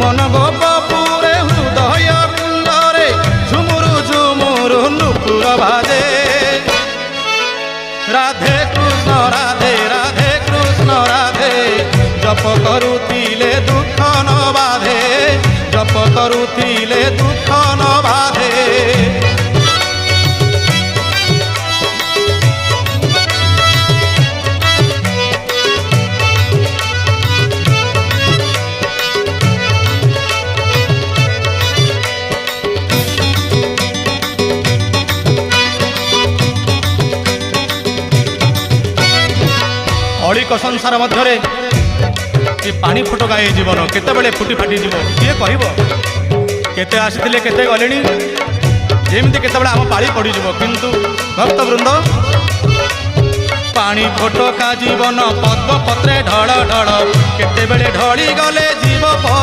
मन गोपपुरे हृदय कुंडरे झुमुरु झुमुरु नुपुर बाजे राधे कृष्ण राधे राधे कृष्ण राधे जप करुथिले दुख न बाधे जप करुथिले दुख न बाधे। अलिक संसार मध्य पानी फुटका ये जीवन केतेबेले फुटी फाटी जीव किए कह केते आसीथिले केते गलेनी जेमती केतेबेले आम पाली पड़ी जीव किंतु भक्त वृंद पानी फुटका जीवन पद्म पत्रे ढळ ढळ केतेबेले ढली गले जीव पर